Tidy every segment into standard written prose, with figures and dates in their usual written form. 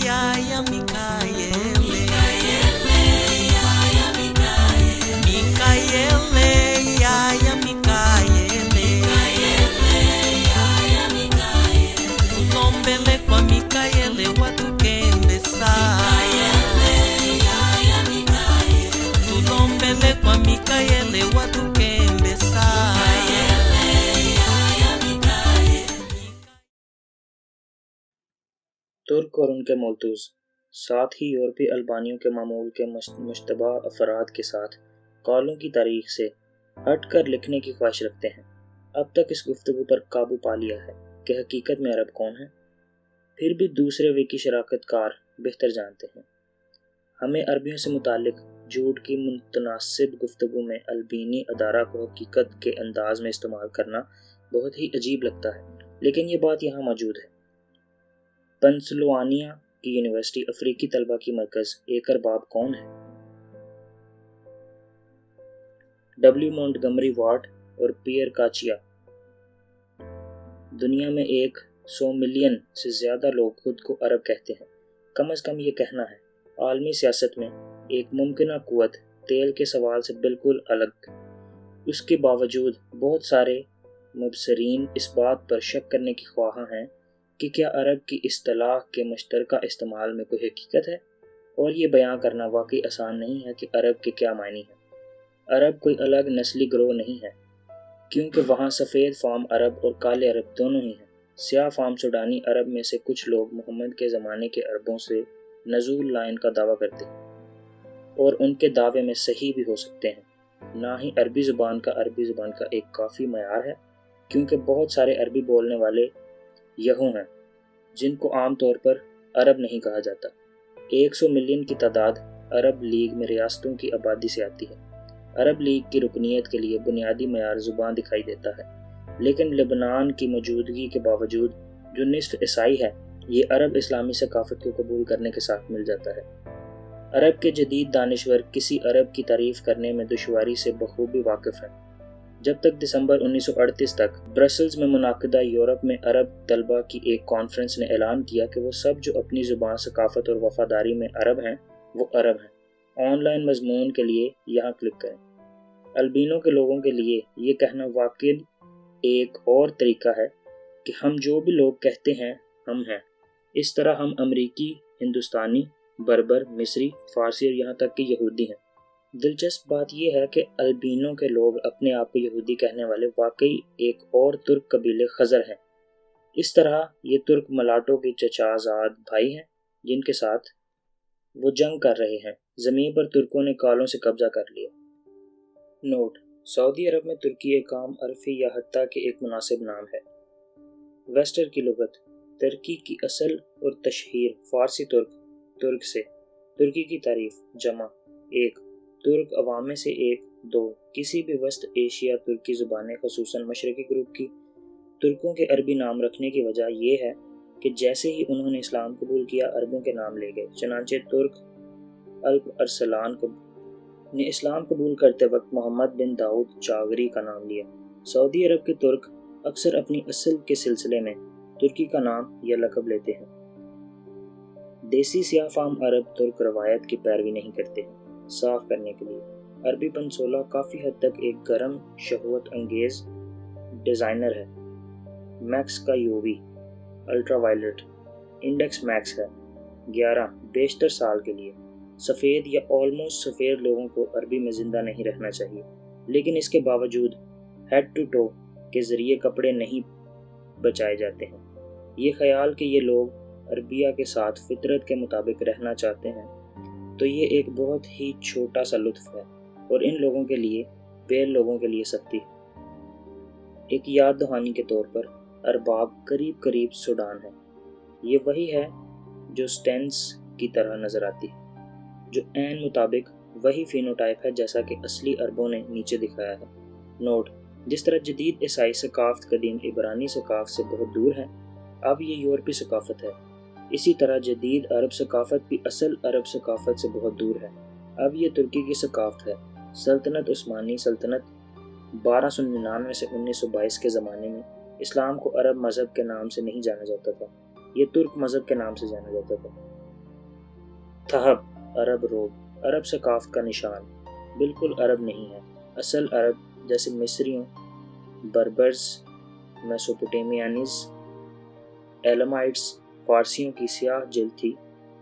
Yaya Mikaele, Yaya Mikaele, Tulombele kwa Mikaele watukembesa, Tulombele kwa Mikaele watukembesa. तुर्क और उनके मौतूज, साथ ही यूरोपी अल्बानियों के मामूल के मुश्तबा अफराद के साथ कॉलों की तारीख से हट कर लिखने की ख्वाहिश रखते हैं। अब तक इस गुफ्तगू पर काबू पा लिया है कि हकीकत में अरब कौन है, फिर भी दूसरे विकी शराकतकार बेहतर जानते हैं। हमें अरबियों से मुतालिक झूठ की मुतनासिब गुफ्तगू में अल्बानी अदारा को हकीकत के अंदाज में इस्तेमाल करना बहुत ही अजीब लगता है, लेकिन ये बात यहाँ मौजूद है। पेंसिल्वानिया की यूनिवर्सिटी अफ्रीकी तलबा की मरकज़ एक अरबाब कौन है? डब्ल्यू मॉन्टगमरी वाट और पियर काचिया। दुनिया में 100 मिलियन से ज़्यादा लोग खुद को अरब कहते हैं। कम अज़ कम ये कहना है। आलमी सियासत में एक मुमकिना क़ुव्वत तेल के सवाल से बिल्कुल अलग। उसके बावजूद बहुत सारे मुबसरीन इस बात पर शक करने की ख्वाह हैं कि क्या अरब की इस्तिलाह के मुश्तरका इस्तेमाल में कोई हकीकत है, और ये बयां करना वाकई आसान नहीं है कि अरब के क्या मायने हैं। अरब कोई अलग नस्ली ग्रोह नहीं है, क्योंकि वहाँ सफ़ेद फार्म अरब और काले अरब दोनों ही हैं। स्याह फार्म सूडानी अरब में से कुछ लोग मोहम्मद के ज़माने के अरबों से नज़ूल लाइन का दावा करते हैं, और उनके दावे में सही भी हो सकते हैं। ना ही अरबी ज़ुबान का एक काफ़ी मयार है, क्योंकि बहुत सारे अरबी बोलने वाले यहूं हैं जिनको आम तौर पर अरब नहीं कहा जाता। 100 मिलियन की तादाद अरब लीग में रियासतों की आबादी से आती है। अरब लीग की रुकनीत के लिए बुनियादी मयार ज़ुबान दिखाई देता है, लेकिन लेबनान की मौजूदगी के बावजूद जो निस्फ ईसाई है, ये अरब इस्लामी सकाफत को कबूल करने के साथ मिल जाता है। अरब के जदीद दानिश्वर किसी अरब की तारीफ़ करने में दुश्वारी से बखूबी वाकिफ़ हैं। जब तक दिसंबर 1938 तक ब्रसल्स में मुनाकिदा यूरोप में अरब तलबा की एक कॉन्फ्रेंस ने ऐलान किया कि वो सब जो अपनी ज़ुबान, सकाफ़त और वफ़ादारी में अरब हैं, वो अरब हैं। ऑनलाइन मज़मून के लिए यहाँ क्लिक करें। अल्बानियों के लोगों के लिए ये कहना वाकई एक और तरीका है कि हम जो भी लोग कहते हैं हम हैं। इस तरह हम अमरीकी, हिंदुस्तानी, बर्बर, मिस्री, फ़ारसी और यहाँ तक कि यहूदी हैं। दिलचस्प बात यह है कि अल्बानियों के लोग अपने आप को यहूदी कहने वाले वाकई एक और तुर्क कबीले खज़र हैं। इस तरह ये तुर्क मलाटों के चचाज़ाद भाई हैं जिनके साथ वो जंग कर रहे हैं। ज़मीन पर तुर्कों ने कालों से कब्जा कर लिया। नोट: सऊदी अरब में तुर्की एक आम अरफी या हत्ता के एक मुनासिब नाम है। वेस्टर की लुगत: तुर्की की असल और तशहीर फ़ारसी तुर्क से। तुर्की की तारीफ: जमा 1 तुर्क अवाम में से 1 2 किसी भी वस्त एशिया तुर्की ज़ुबानें ख़ुसूसन मशरक़ी ग्रुप की तुर्कों के अरबी नाम रखने की वजह यह है कि जैसे ही उन्होंने इस्लाम कबूल किया, अरबों के नाम ले गए। चनांचे तुर्क अल्प अरसलान ने इस्लाम कबूल करते वक्त मोहम्मद बिन दाऊद चागरी का नाम लिया। सऊदी अरब के तुर्क अक्सर अपनी असल के सिलसिले में तुर्की का नाम या लक़ब लेते हैं। देसी स्याह फार्म अरब तुर्क रवायत की पैरवी नहीं करते हैं। साफ करने के लिए, अरबी पंसोला काफ़ी हद तक एक गर्म, शहवत अंगेज़ डिज़ाइनर है। मैक्स का यूवी अल्ट्रावायलेट इंडेक्स मैक्स है 11 बेशतर साल के लिए। सफ़ेद या ऑलमोस्ट सफ़ेद लोगों को अरबी में ज़िंदा नहीं रहना चाहिए, लेकिन इसके बावजूद हेड टू टो के ज़रिए कपड़े नहीं बचाए जाते हैं। ये ख्याल कि ये लोग अरबिया के साथ फितरत के मुताबिक रहना चाहते हैं, तो ये एक बहुत ही छोटा सा लुत्फ़ है, और इन लोगों के लिए बेल लोगों के लिए सख्ती है। एक याद दहानी के तौर पर अरबाब करीब करीब सूडान है। ये वही है जो स्टेंस की तरह नज़र आती है, जो ऐन मुताबिक वही फिनोटाइप है जैसा कि असली अरबों ने नीचे दिखाया है। नोट: जिस तरह जदीद ईसाई सकाफ़त कदीम इब्रानी सकाफ़त से बहुत दूर है, अब ये यूरोपी सकाफ़त है। इसी तरह जदीद अरब सकाफ़त भी असल अरब सकाफ़त से बहुत दूर है। अब ये तुर्की की सकाफ़त है। सल्तनत उस्मानी सल्तनत 1299 से 1922 के ज़माने में इस्लाम को अरब मज़हब के नाम से नहीं जाना जाता था। ये तुर्क मज़हब के नाम से जाना जाता था। थहब अरब रोग, अरब सकाफ़त का निशान, बिल्कुल अरब नहीं है। असल अरब जैसे मिस्रियों, बर्बर्स, मेसोपोटामियानीज़, एलामाइट्स, फारसियों की स्याह जिल्द थी।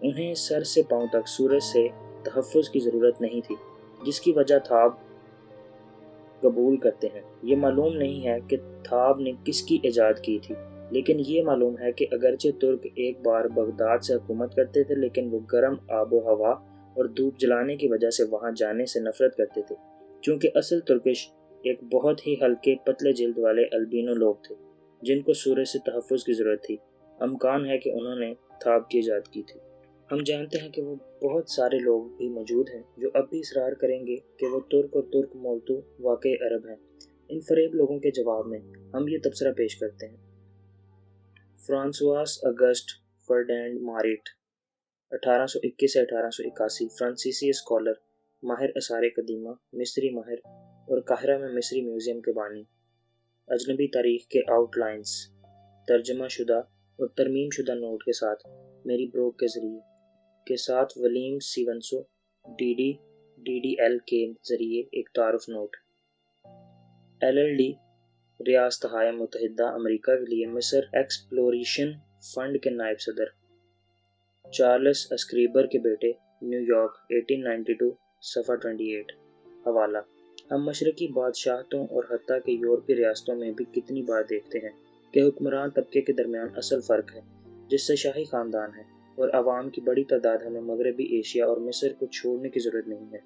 उन्हें सर से पांव तक सूरज से तहफ़्फ़ुज़ की ज़रूरत नहीं थी, जिसकी वजह थाब कबूल करते हैं। ये मालूम नहीं है कि थाब ने किसकी इजाद की थी, लेकिन ये मालूम है कि अगरचे तुर्क एक बार बगदाद से हुकूमत करते थे, लेकिन वो गर्म आबो हवा और धूप जलाने की वजह से वहाँ जाने से नफ़रत करते थे, क्योंकि असल तुर्किश एक बहुत ही हल्के पतले जिल्द वाले अल्बिनो लोग थे जिनको सूरज से तहफ़्फ़ुज़ की ज़रूरत थी। अमकान है कि उन्होंने थाब की इजाद की थी। हम जानते हैं कि वो बहुत सारे लोग भी मौजूद हैं जो अब भी इसरार करेंगे कि वो तुर्क और तुर्क मोल्तू वाकई अरब हैं। इन फरेब लोगों के जवाब में हम ये तबसरा पेश करते हैं। फ्रांसवास अगस्ट फर्डिनेंड मारिट 1821 से 1881 फ्रांसीसी स्कॉलर, माहिर आसार कदीमा, मिस्री माहिर और काहिरा में मिस्री म्यूज़ियम के बानी। अजनबी तारीख के आउटलाइंस तर्जमा शुदा और तरमीम शुदा नोट के साथ मेरी ब्रोग के ज़रिए के साथ वलीम सीवनसो DDL के ज़रिए एक तारुफ नोट। LLD रियासत-ए मुत्तहिदा अमेरिका के लिए मिस्र एक्सप्लोरेशन फंड के नायब सदर, चार्ल्स अस्क्रीबर के बेटे, न्यूयॉर्क 1892 सफ़ा 28। हवाला। हम मशरकी बादशाहतों और हत्ता के यूरोपीय रियासतों में भी कितनी बार देखते हैं कि हुक्मरान तबके के दरमियान असल फ़र्क है, जिससे शाही ख़ानदान है और अवाम की बड़ी तादाद। हमें मगरबी एशिया और मिस्र को छोड़ने की ज़रूरत नहीं है,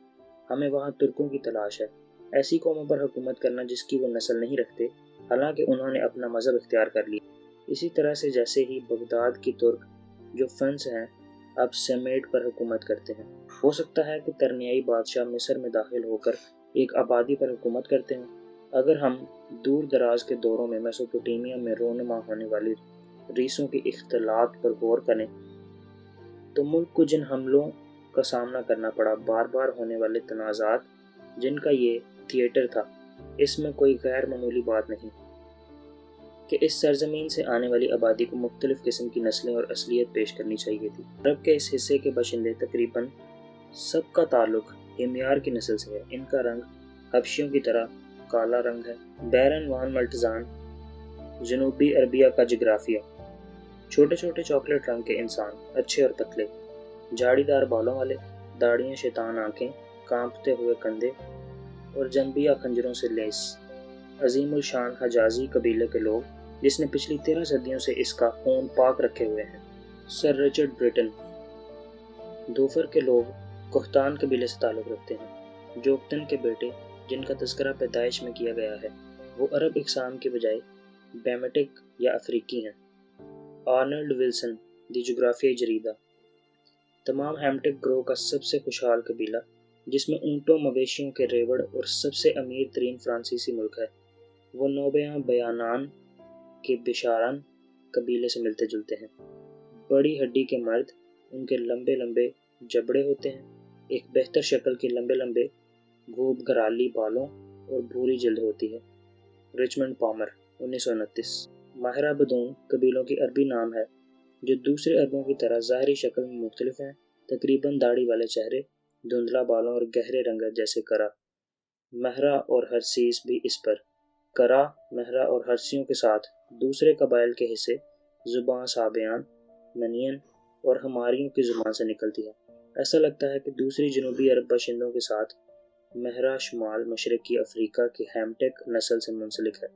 हमें वहाँ तुर्कों की तलाश है, ऐसी कौमों पर हुकूमत करना जिसकी वो नस्ल नहीं रखते, हालांकि उन्होंने अपना मज़हब इख्तियार कर लिया। इसी तरह से जैसे ही बगदाद की तुर्क जो फंस हैं अब सेमेट पर हुकूमत करते हैं, हो सकता है कि तरनियाई बादशाह मिस्र में दाखिल होकर एक आबादी पर हुकूमत करते हैं। अगर हम दूर दराज के दौरों में मेसोपोटामिया में रोनमा होने वाली रीसों की इख्तलात पर गौर करें तो मुल्क को जिन हमलों का सामना करना पड़ा, बार बार होने वाले तनाज़ात जिनका ये थिएटर था, इसमें कोई गैर मामूली बात नहीं कि इस सरजमीन से आने वाली आबादी को मुख्तलिफ़ किस्म की नस्लें और असलियत पेश करनी चाहिए थी। अरब के इस हिस्से के बाशिंदे तकरीबन सबका ताल्लुक हिमयार की नस्ल से है। इनका रंग हबशियों की तरह काला रंग है। बैरन वान मल्टजान, जनूबी अरबिया का जोग्राफिया। छोटे छोटे चॉकलेट रंग के इंसान, अच्छे और पतले, झाड़ीदार बालों वाले, दाढ़ियाँ, शैतान आँखें, कांपते हुए कंधे और जंबिया खंजरों से लेस। अजीमुल शान हजाजी कबीले के लोग, जिसने पिछली 13 सदियों से इसका खून पाक रखे हुए हैं। Sir Richard Britain. दोफर के लोग कोहतान कबीले से ताल्लुक़ रखते हैं। जोक्तन के बेटे, जिनका तज़किरा पैदाइश में किया गया है, वो अरब इकसाम के बजाय बैमेटिक या अफ्रीकी हैं। आर्नल्ड विल्सन, द जोग्राफियाई जरीदा। तमाम हैम्टिक ग्रोह का सबसे खुशहाल कबीला, जिसमें ऊँटों, मवेशियों के रेवड़ और सबसे अमीर तरीन फ्रांसीसी मुल्क है। वो नोबेया बयानान के बिशारन कबीले से मिलते जुलते हैं। बड़ी हड्डी के मर्द, उनके लंबे लंबे जबड़े होते हैं, एक बेहतर शक्ल के लंबे लंबे घूब घराली बालों और भूरी जल्द होती है। Richmond Palmer 1929। माहिरा बदून कबीलों की अरबी नाम है जो दूसरे अरबों की तरह ज़ाहरी शक्ल में मुख्तलिफ हैं। तकरीबन दाढ़ी वाले चेहरे, धुंधला बालों और गहरे रंगत जैसे करा। महरा और हरसीस भी इस पर। करा, महरा और हरसियों के साथ दूसरे कबाइल के हिस्से ज़ुबान साबियान, मनियन और हमारियों की ज़ुबान से निकलती है। ऐसा लगता है कि दूसरी जनूबी अरब बाशिंदों के साथ महरा शुमाल मशरकी अफ्रीका की हैम्टेक नस्ल से मुंसलिक है।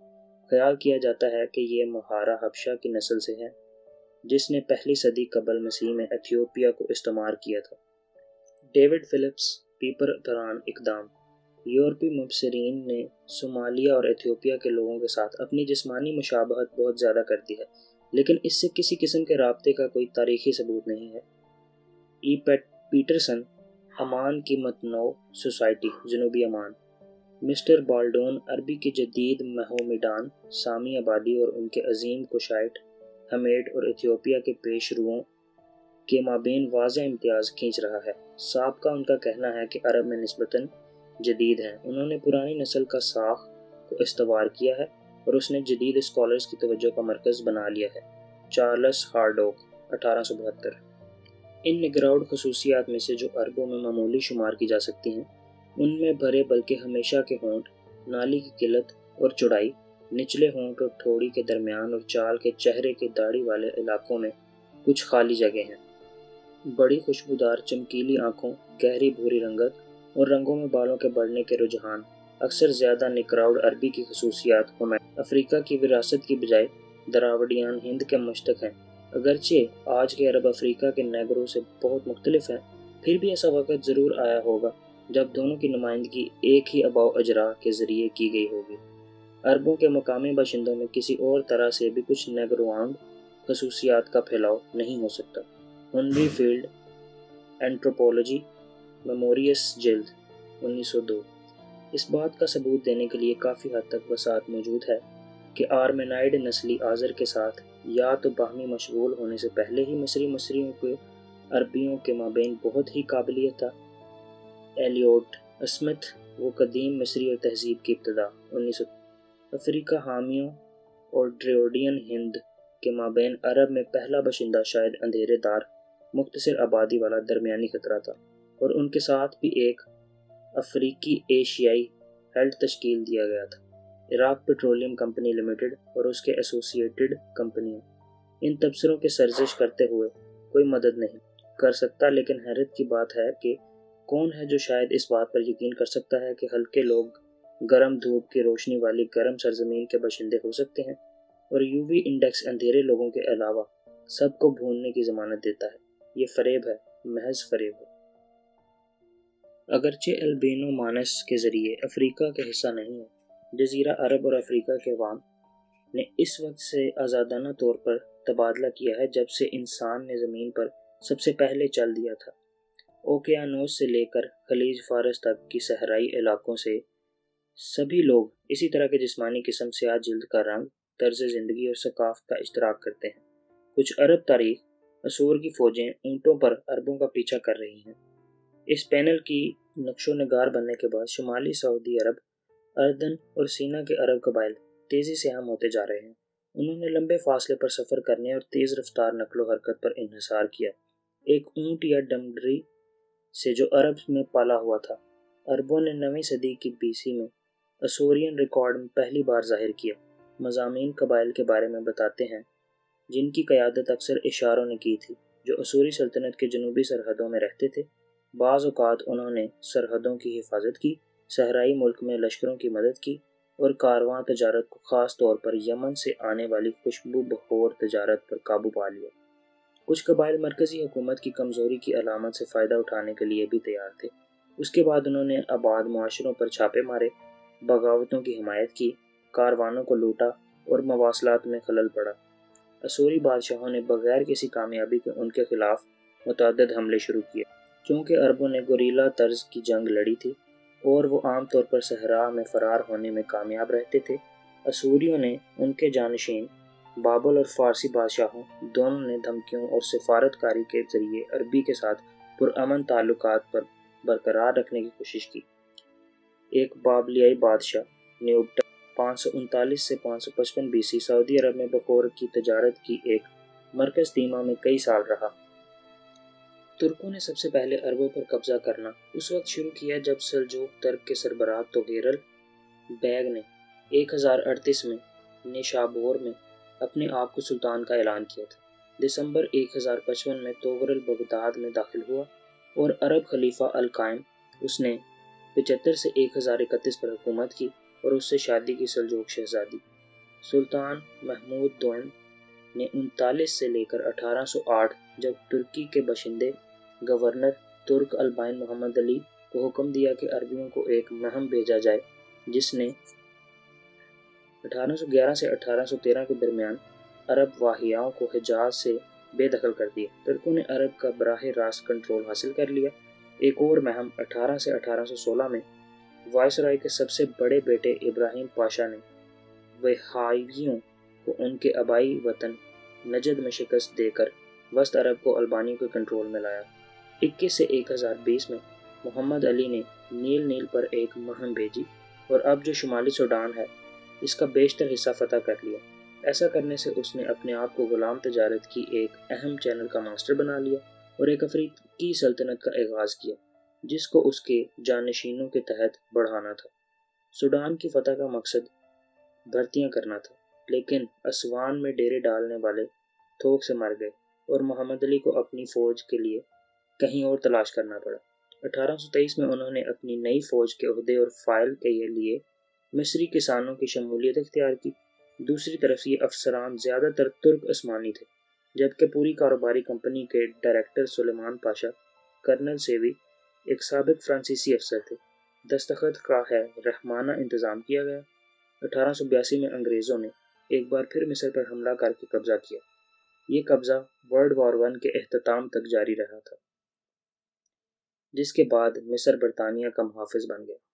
ख्याल किया जाता है कि ये महारा हबशा की नस्ल से है, जिसने पहली सदी कबल मसीह में एथियोपिया को इस्तेमार किया था। डेविड फिलिप्स, पीपर दौरान इकदाम। यूरोपी मुबसरीन ने सोमालिया और एथियोपिया के लोगों के साथ अपनी जिस्मानी मुशाबहत बहुत ज़्यादा कर दी है, लेकिन इससे किसी किस्म के राब्ते का कोई तारीखी सबूत नहीं है। पीटरसन, अमान की मतनौ सोसाइटी, जनूबी अमान। मिस्टर बाल्डोन, अरबी की जदीद महमिडान, सामी आबादी और उनके अजीम कुशाइट, हमेट और इथियोपिया के पेशरुओं के माबेन वाज़ेह इम्तियाज़ खींच रहा है। साबका उनका कहना है कि अरब में निस्बतन जदीद हैं। उन्होंने पुरानी नस्ल का साख को इस्तवार किया है और उसने जदीद स्कॉलर्स की तवज्जो का मरकज़ बना लिया है। चार्ल्स हार्डोक। 1872۔ ان نگراؤڈ خصوصیات میں سے جو عربوں میں معمولی شمار کی جا سکتی ہیں ان میں بھرے بلکہ ہمیشہ کے ہونٹ، نالی کی قلت اور چوڑائی، نچلے ہونٹ اور ٹھوڑی کے درمیان اور چال کے چہرے کے داڑھی والے علاقوں میں کچھ خالی جگہ ہیں، بڑی خوشبودار چمکیلی آنکھوں، گہری بھوری رنگت اور رنگوں میں بالوں کے بڑھنے کے رجحان اکثر زیادہ نگراؤڈ عربی کی خصوصیات افریقہ کی وراثت کی بجائے دراوڈیان ہند کے مشتق ہیں۔ اگرچہ آج کے عرب افریقہ کے نیگروں سے بہت مختلف ہیں، پھر بھی ایسا وقت ضرور آیا ہوگا جب دونوں کی نمائندگی ایک ہی آباء و اجراء کے ذریعے کی گئی ہوگی۔ عربوں کے مقامی باشندوں میں کسی اور طرح سے بھی کچھ نیگروانڈ خصوصیات کا پھیلاؤ نہیں ہو سکتا۔ ہنری فیلڈ، اینٹروپولوجی، میموریس جلد، 1902۔ اس بات کا ثبوت دینے کے لیے کافی حد تک وسعت موجود ہے کہ آرمینائڈ نسلی آذر کے ساتھ یا تو باہمی مشغول ہونے سے پہلے ہی مصریوں کو عربیوں کے مابین بہت ہی قابلیت تھا۔ ایلیوٹ اسمتھ، وہ قدیم مصری اور تہذیب کی ابتدا، 1900۔ افریقہ حامیوں اور ڈریوڈین ہند کے مابین عرب میں پہلا باشندہ شاید اندھیرے دار مختصر آبادی والا درمیانی خطرہ تھا، اور ان کے ساتھ بھی ایک افریقی ایشیائی ہیلٹ تشکیل دیا گیا تھا، عراق پیٹرولیم کمپنی لمیٹڈ اور اس کے ایسوسیٹڈ کمپنیوں۔ ان تبصروں کے سرزش کرتے ہوئے کوئی مدد نہیں کر سکتا، لیکن حیرت کی بات ہے کہ کون ہے جو شاید اس بات پر یقین کر سکتا ہے کہ ہلکے لوگ گرم دھوپ کی روشنی والی گرم سرزمین کے باشندے ہو سکتے ہیں، اور یو وی انڈیکس اندھیرے لوگوں کے علاوہ سب کو بھوننے کی ضمانت دیتا ہے۔ یہ فریب ہے، محض فریب ہے۔ اگرچہ البینو مانس کے ذریعے افریقہ کے حصہ نہیں ہے، جزیرہ عرب اور افریقہ کے عوام نے اس وقت سے آزادانہ طور پر تبادلہ کیا ہے جب سے انسان نے زمین پر سب سے پہلے چل دیا تھا۔ اوقیانوس سے لے کر خلیج فارس تک کی صحرائی علاقوں سے سبھی لوگ اسی طرح کے جسمانی قسم، سیاہ جلد کا رنگ، طرز زندگی اور ثقافت کا اشتراک کرتے ہیں۔ کچھ عرب تاریخ، اسور کی فوجیں اونٹوں پر عربوں کا پیچھا کر رہی ہیں۔ اس پینل کی نقش و نگار بننے کے بعد شمالی سعودی عرب، اردن اور سینا کے عرب قبائل تیزی سے ہم ہوتے جا رہے ہیں۔ انہوں نے لمبے فاصلے پر سفر کرنے اور تیز رفتار نقل و حرکت پر انحصار کیا۔ ایک اونٹ یا ڈمری سے جو عرب میں پالا ہوا تھا، عربوں نے 9ویں صدی کی BC میں اسورین ریکارڈ میں پہلی بار ظاہر کیا۔ مضامین قبائل کے بارے میں بتاتے ہیں جن کی قیادت اکثر اشاروں نے کی تھی، جو اسوری سلطنت کے جنوبی سرحدوں میں رہتے تھے۔ بعض اوقات انہوں نے سرحدوں کی حفاظت کی، صحرائی ملک میں لشکروں کی مدد کی اور کارواں تجارت کو، خاص طور پر یمن سے آنے والی خوشبو بخور تجارت پر قابو پا لیا۔ کچھ قبائل مرکزی حکومت کی کمزوری کی علامت سے فائدہ اٹھانے کے لیے بھی تیار تھے۔ اس کے بعد انہوں نے آباد معاشروں پر چھاپے مارے، بغاوتوں کی حمایت کی، کاروانوں کو لوٹا اور مواصلات میں خلل پڑا۔ اسوری بادشاہوں نے بغیر کسی کامیابی کے ان کے خلاف متعدد حملے شروع کیے۔ چونکہ عربوں نے گوریلا طرز کی جنگ لڑی تھی اور وہ عام طور پر صحرا میں فرار ہونے میں کامیاب رہتے تھے، اسوریوں نے ان کے جانشین بابل اور فارسی بادشاہوں دونوں نے دھمکیوں اور سفارت کاری کے ذریعے عربی کے ساتھ پرامن تعلقات پر برقرار رکھنے کی کوشش کی۔ ایک بابلیائی بادشاہ نیوبٹا 539 سے 555 BC سعودی عرب میں بخور کی تجارت کی ایک مرکز تیمہ میں کئی سال رہا۔ ترکوں نے سب سے پہلے عربوں پر قبضہ کرنا اس وقت شروع کیا جب سلجوق ترک کے سربراہ توغیرل بیگ نے 1038 میں نیشابور میں اپنے آپ کو سلطان کا اعلان کیا تھا۔ دسمبر 1055 میں توغرل بغداد میں داخل ہوا اور عرب خلیفہ القائم، اس نے 75 سے 1031 پر حکومت کی اور اس سے شادی کی سلجوق شہزادی سلطان محمود دوئم نے 39 سے لے کر 1808 جب ترکی کے باشندے گورنر ترک البین محمد علی کو حکم دیا کہ عربیوں کو ایک مہم بھیجا جائے، جس نے 1811 سے 1813 کے درمیان عرب واہیاؤں کو حجاز سے بے دخل کر دیا۔ ترکوں نے عرب کا براہ راست کنٹرول حاصل کر لیا۔ ایک اور مہم 18 سے 1816 میں وائسرائے کے سب سے بڑے بیٹے ابراہیم پاشا نے وہابیوں کو ان کے آبائی وطن نجد میں شکست دے کر وسط عرب کو البانیوں کے کنٹرول میں لایا۔ 21 سے 1020 میں محمد علی نے نیل پر ایک مہم بھیجی اور اب جو شمالی سوڈان ہے اس کا بیشتر حصہ فتح کر لیا۔ ایسا کرنے سے اس نے اپنے آپ کو غلام تجارت کی ایک اہم چینل کا ماسٹر بنا لیا اور ایک افریقی سلطنت کا آغاز کیا جس کو اس کے جانشینوں کے تحت بڑھانا تھا۔ سوڈان کی فتح کا مقصد بھرتیاں کرنا تھا، لیکن اسوان میں ڈیرے ڈالنے والے تھوک سے مر گئے اور محمد علی کو اپنی فوج کے لیے کہیں اور تلاش کرنا پڑا۔ 1823 میں انہوں نے اپنی نئی فوج کے عہدے اور فائل کے لیے مصری کسانوں کی شمولیت اختیار کی۔ دوسری طرف یہ افسران زیادہ تر ترک عثمانی تھے، جبکہ پوری کاروباری کمپنی کے ڈائریکٹر سلیمان پاشا کرنل سیوی ایک سابق فرانسیسی افسر تھے۔ دستخط کا ہے رحمانہ انتظام کیا گیا۔ 1882 میں انگریزوں نے ایک بار پھر مصر پر حملہ کر کے قبضہ کیا۔ یہ قبضہ ورلڈ وار 1 کے اختتام تک جاری رہا تھا، جس کے بعد مصر برطانیہ کا محافظ بن گیا۔